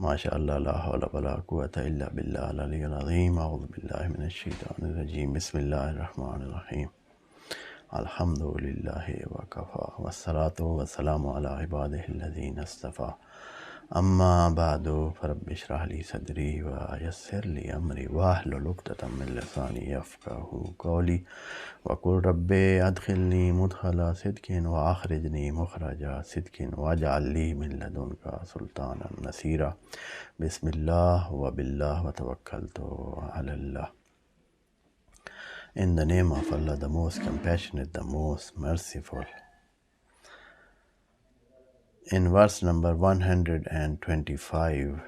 MashaAllah, la hawla wa la quwwata illa billah al-aliyyil azim. A'udhu billahi minash shaitanir rajim. Bismillahir rahmanir rahim. Alhamdulillahi wa kafa. Wassalatu wassalamu ala ibadihi alladhina istafa. Amma ba'du, farabbi shrah li sadri wa yassir li amri wahlul 'uqdatam min lisani yafqahu qawli wa qul rabbi adkhilni mudkhala sidqin wa akhrijni mukhraja sidqin waj'al li min ladunka sultanan nasira. Bismillah wa billah wa tawakkaltu ala Allah. In the name of Allah, the most compassionate, the most merciful. In verse number 125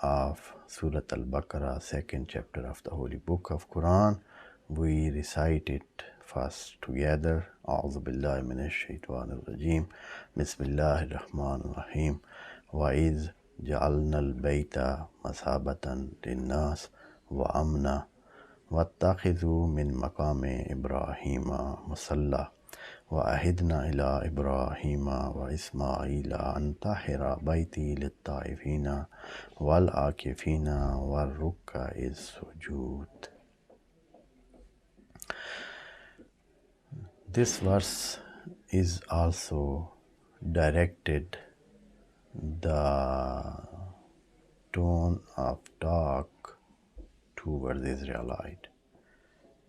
of Surah Al-Baqarah, second chapter of the Holy Book of Quran, we recite it first together. A'udhu billahi minash shaitanir rajim. Bismillahir rahmanir rahim. Wa iz ja'alna al-bayta masabatan lin-nas wa amna wattakhidhu min maqami Ibrahima musalla. وأهدنا إلى إبراهيم وإسماعيل أن طهر بيتي للطائفين والعاكفين والركع السجود. This verse is also directed the tone of talk towards Israelite,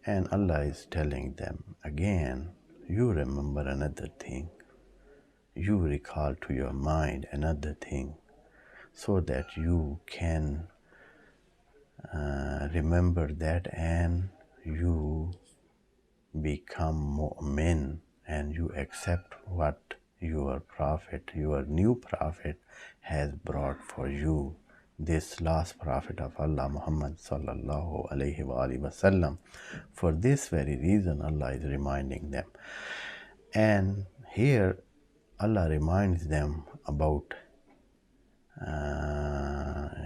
and Allah is telling them again, you remember another thing, you recall to your mind another thing, so that you can remember that and you become mu'min and you accept what your prophet, your new prophet has brought for you. This last prophet of Allah, Muhammad sallallahu alayhi wa sallam. For this very reason, Allah is reminding them. And here, Allah reminds them about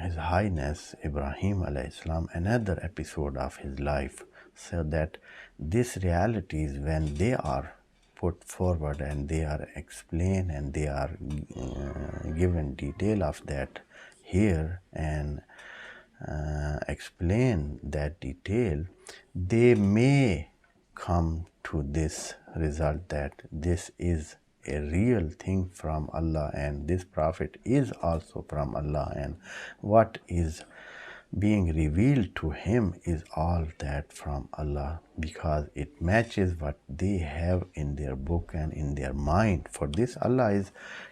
His Highness Ibrahim alayhi salam, another episode of his life, so that these realities, when they are put forward and they are explained and they are given detail of that here and explain that detail, they may come to this result that this is a real thing from Allah and this prophet is also from Allah, and what is being revealed to him is all that from Allah, because it matches what they have in their book and in their mind. For this, Allah is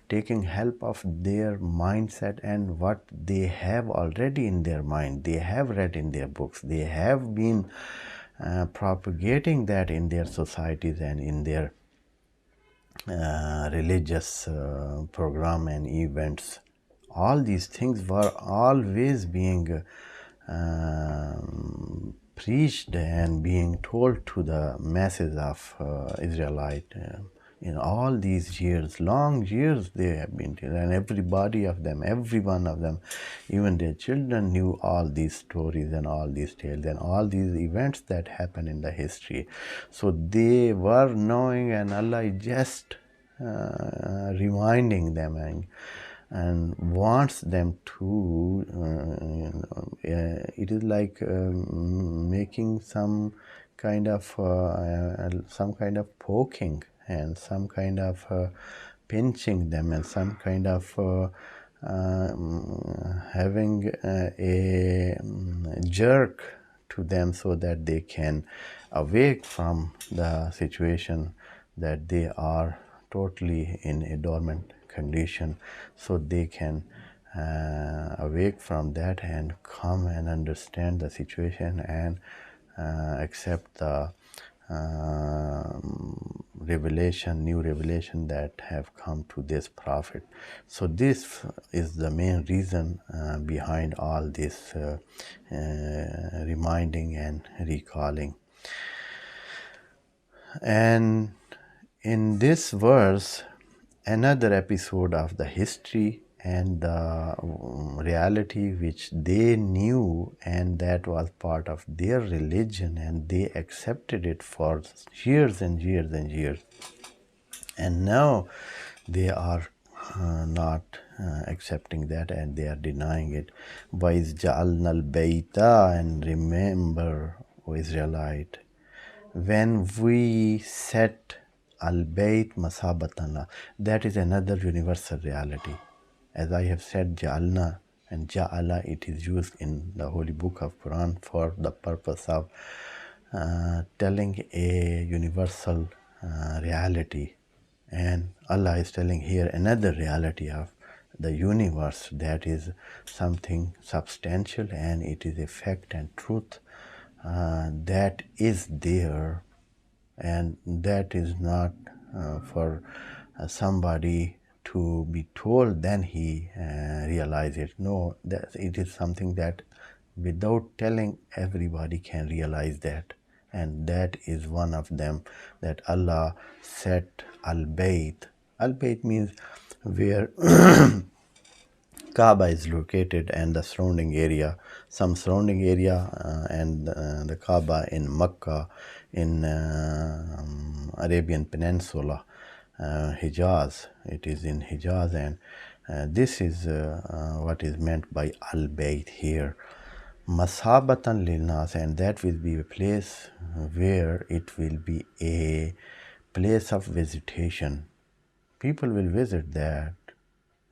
taking help of their mindset and what they have already in their mind, they have read in their books, they have been propagating that in their societies and in their religious program and events. All these things were always being preached and being told to the masses of Israelite in all these years, long years they have been told, and everybody of them, every one of them, even their children knew all these stories and all these tales and all these events that happened in the history. So they were knowing, and Allah is just reminding them and wants them to it is like making some kind of poking and some kind of pinching them and some kind of having a jerk to them, so that they can awake from the situation that they are totally in a dormant condition, so they can awake from that and come and understand the situation and accept the new revelation that have come to this prophet. So this is the main reason behind all this reminding and recalling. And in this verse, another episode of the history and the reality which they knew and that was part of their religion, and they accepted it for years and years and years, and now they are not accepting that, and they are denying it. وَإِذْ جَعَلْنَا الْبَيْتَ, and remember, O Israelite, when we set al-bayt masabatan, that is another universal reality. As I have said, ja'alna and ja'ala, it is used in the holy book of Quran for the purpose of telling a universal reality. And Allah is telling here another reality of the universe, that is something substantial, and it is a fact and truth that is there, and that is not for somebody to be told then he realize it. No, that it is something that without telling everybody can realize that, and that is one of them, that Allah set al-bayt. Al-bayt means where Kaaba is located and the surrounding area, some surrounding area, and the Kaaba in Mecca, in Arabian Peninsula, Hijaz. It is in Hijaz, and this is what is meant by Al-Bayt here. Masabatan lilnas, and that will be a place where it will be a place of visitation. People will visit that.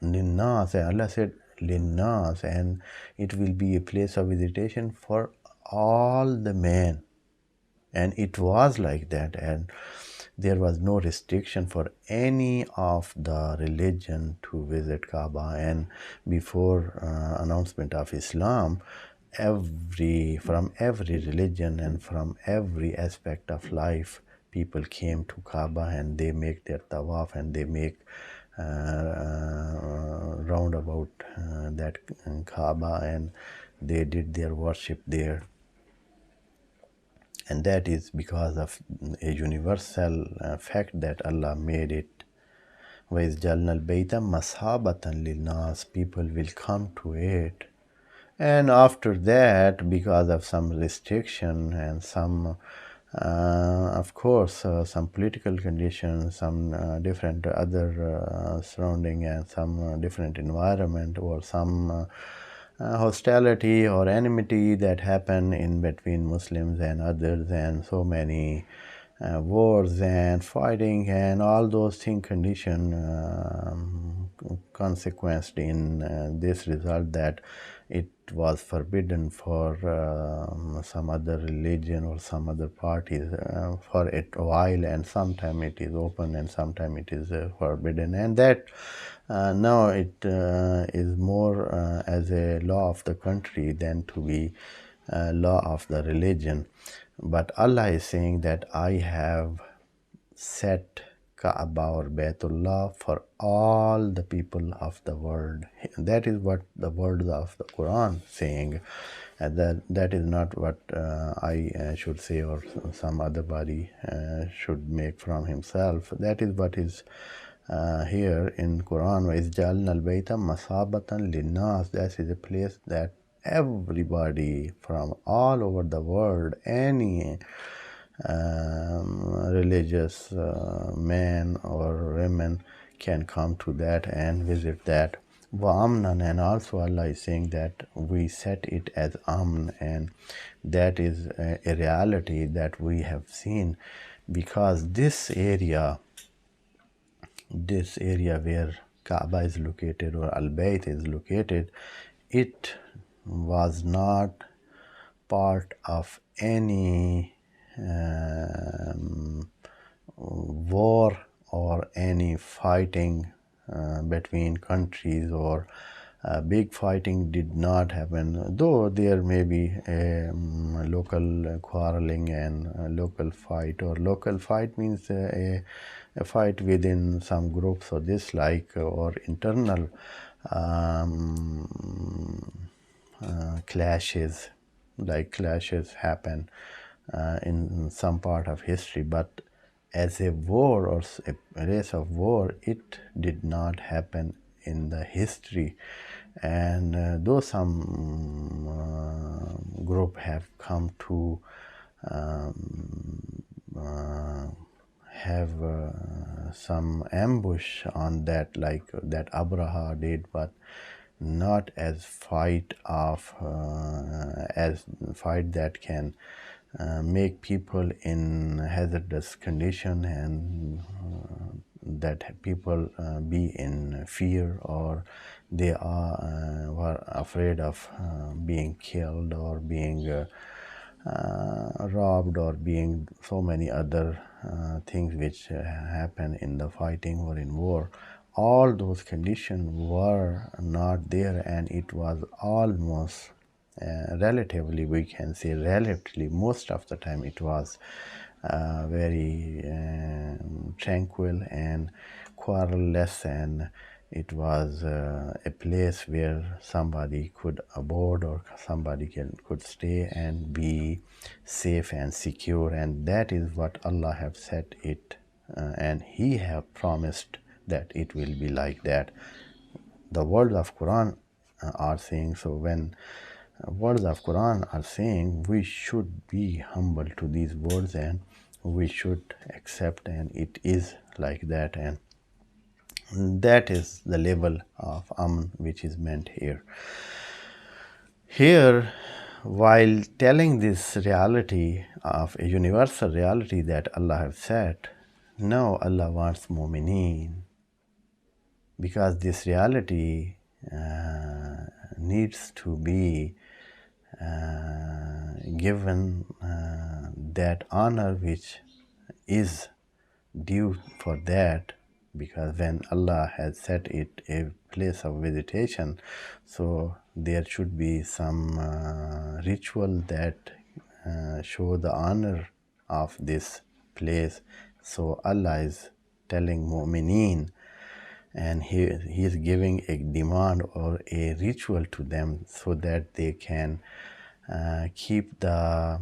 Linnas, Allah said Linnas, and it will be a place of visitation for all the men. And it was like that, and there was no restriction for any of the religion to visit Kaaba. And before announcement of Islam, from every religion and from every aspect of life, people came to Kaaba and they make their tawaf, and they make round about that Kaaba, and they did their worship there. And that is because of a universal fact that Allah made it. وَإِذْ جَعَلْنَا الْبَيْتَ مَثَابَةً لِلنَّاسِ, people will come to it. And after that, because of some restriction and some of course some political conditions, some different other surrounding, and some different environment, or some hostility or enmity that happen in between Muslims and others, and so many wars and fighting and all those things condition consequenced in this result, that it was forbidden for some other religion or some other parties for a while, and sometime it is open and sometime it is forbidden. And that now it is more as a law of the country than to be law of the religion. But Allah is saying that I have set Kaaba or Baytullah for all the people of the world. That is what the words of the Quran saying. That is not what I should say, or some other body should make from himself. That is what is here in Quran. وَإِذْ جَعَلْنَا الْبَيْتَ مَثَابَةً لِلنَّاسِ, that is a place that everybody from all over the world, any religious men or women, can come to that and visit that. وَأَمْنًا, and also Allah is saying that we set it as Amn, and that is a reality that we have seen, because this area where Kaaba is located, or Al-Bayt is located, it was not part of any war or any fighting between countries, or big fighting did not happen, though there may be a local quarreling and a local fight. Or local fight means a fight within some groups or dislike, or internal clashes, like clashes happen in some part of history. But as a war or a race of war, it did not happen in the history. And though some group have come to have some ambush on that, like that Abraha did, but not as fight that can make people in hazardous condition, and that people be in fear, or they were afraid of being killed or being robbed, or being so many other things which happen in the fighting or in war. All those conditions were not there, and it was almost relatively, we can say relatively, most of the time it was very tranquil and quarrelless, and it was a place where somebody could abode, or somebody could stay and be safe and secure. And that is what Allah have set it, and He have promised that it will be like that. The words of Quran are saying so. When words of Quran are saying, we should be humble to these words, and we should accept, and it is like that. And that is the level of Aman which is meant here. Here, while telling this reality of a universal reality that Allah has set, now Allah wants mu'mineen, because this reality needs to be given that honor which is due for that, because when Allah has set it a place of visitation, so there should be some ritual that show the honor of this place. So Allah is telling mu'mineen, and he is giving a demand or a ritual to them, so that they can keep the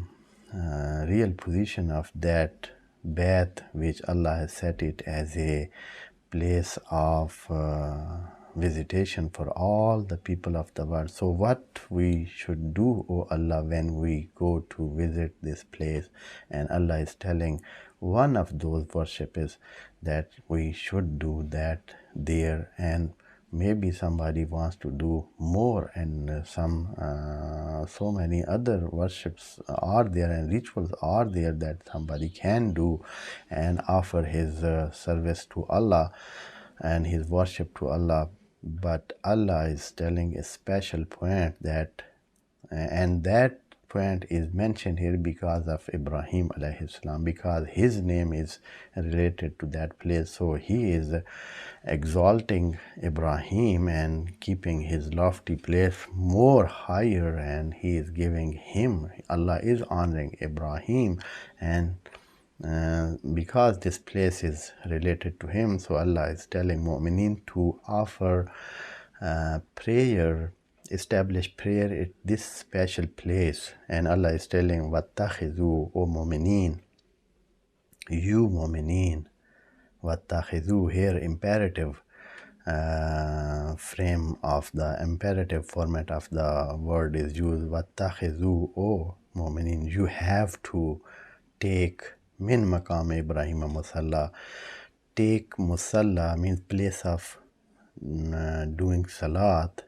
real position of that Bait which Allah has set it as a place of visitation for all the people of the world. So what we should do, O Allah, when we go to visit this place? And Allah is telling one of those worship is that we should do that there, and maybe somebody wants to do more, and so many other worships are there and rituals are there that somebody can do and offer his service to Allah and his worship to Allah. But Allah is telling a special point that, and that point is mentioned here because of Ibrahim alayhi salam, because his name is related to that place. So he is exalting Ibrahim and keeping his lofty place more higher, and he is giving him, Allah is honoring Ibrahim, and because this place is related to him, so Allah is telling mu'mineen to offer prayer, establish prayer at this special place. And Allah is telling, وَاتَّخِذُوا, O mu'mineen, you mu'mineen, وَاتَّخِذُوا, here imperative frame of the imperative format of the word is used. وَاتَّخِذُوا, O mu'mineen, you have to take min maqam Ibrahim musalla. Take musalla means place of doing salat,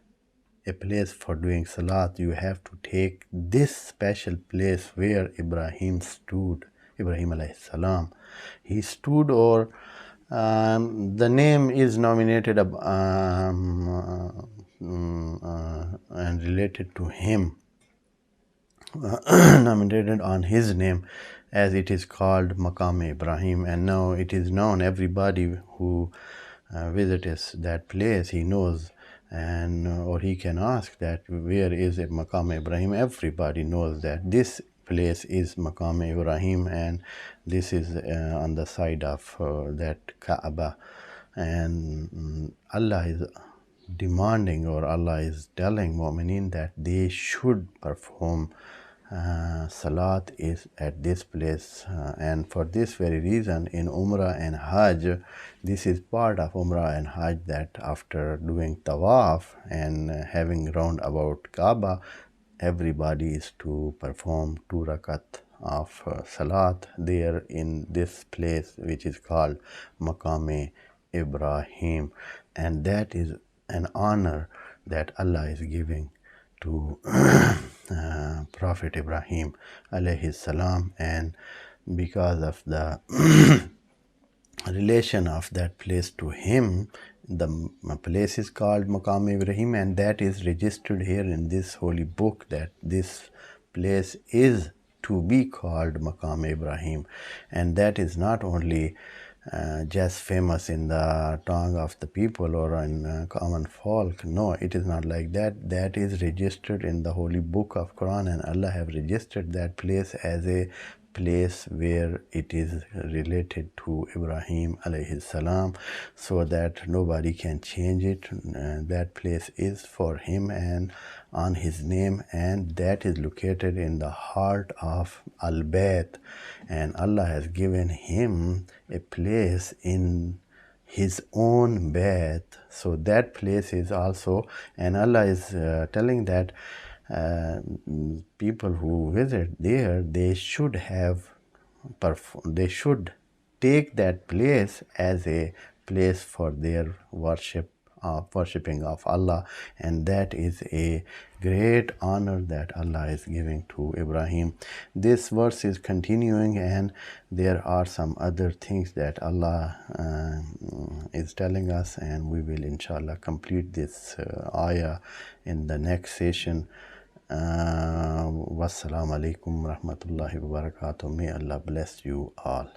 a place for doing salat. You have to take this special place where Ibrahim stood, Ibrahim alayhi salam. He stood, or the name is nominated and related to him, nominated on his name, as it is called Maqam Ibrahim. And now it is known, everybody who visits that place, he knows, and or he can ask that where is it Maqam Ibrahim. Everybody knows that this place is Maqam Ibrahim, and this is on the side of that Kaaba. And Allah is demanding, or Allah is telling mu'mineen that they should perform salat is at this place. And for this very reason, in Umrah and Hajj, this is part of Umrah and Hajj, that after doing tawaf and having round about Kaaba, everybody is to perform 2 rakat of Salat there in this place which is called Maqam Ibrahim, and that is an honor that Allah is giving to Prophet Ibrahim alayhi salam, and because of the relation of that place to him, the place is called Maqam Ibrahim, and that is registered here in this holy book, that this place is to be called Maqam Ibrahim. And that is not only just famous in the tongue of the people or in common folk. No, it is not like that. That is registered in the holy book of Quran, and Allah have registered that place as a place where it is related to Ibrahim alayhi salam, so that nobody can change it. That place is for him and on his name, and that is located in the heart of Al-Bayt, and Allah has given him a place in his own Bayt. So that place is also, and Allah is telling that people who visit there, they should take that place as a place for their worshipping of Allah, and that is a great honor that Allah is giving to Ibrahim. This verse is continuing, and there are some other things that Allah is telling us, and we will inshallah complete this ayah in the next session. Wassalamu alaikum rahmatullahi wa barakatuh. May Allah bless you all.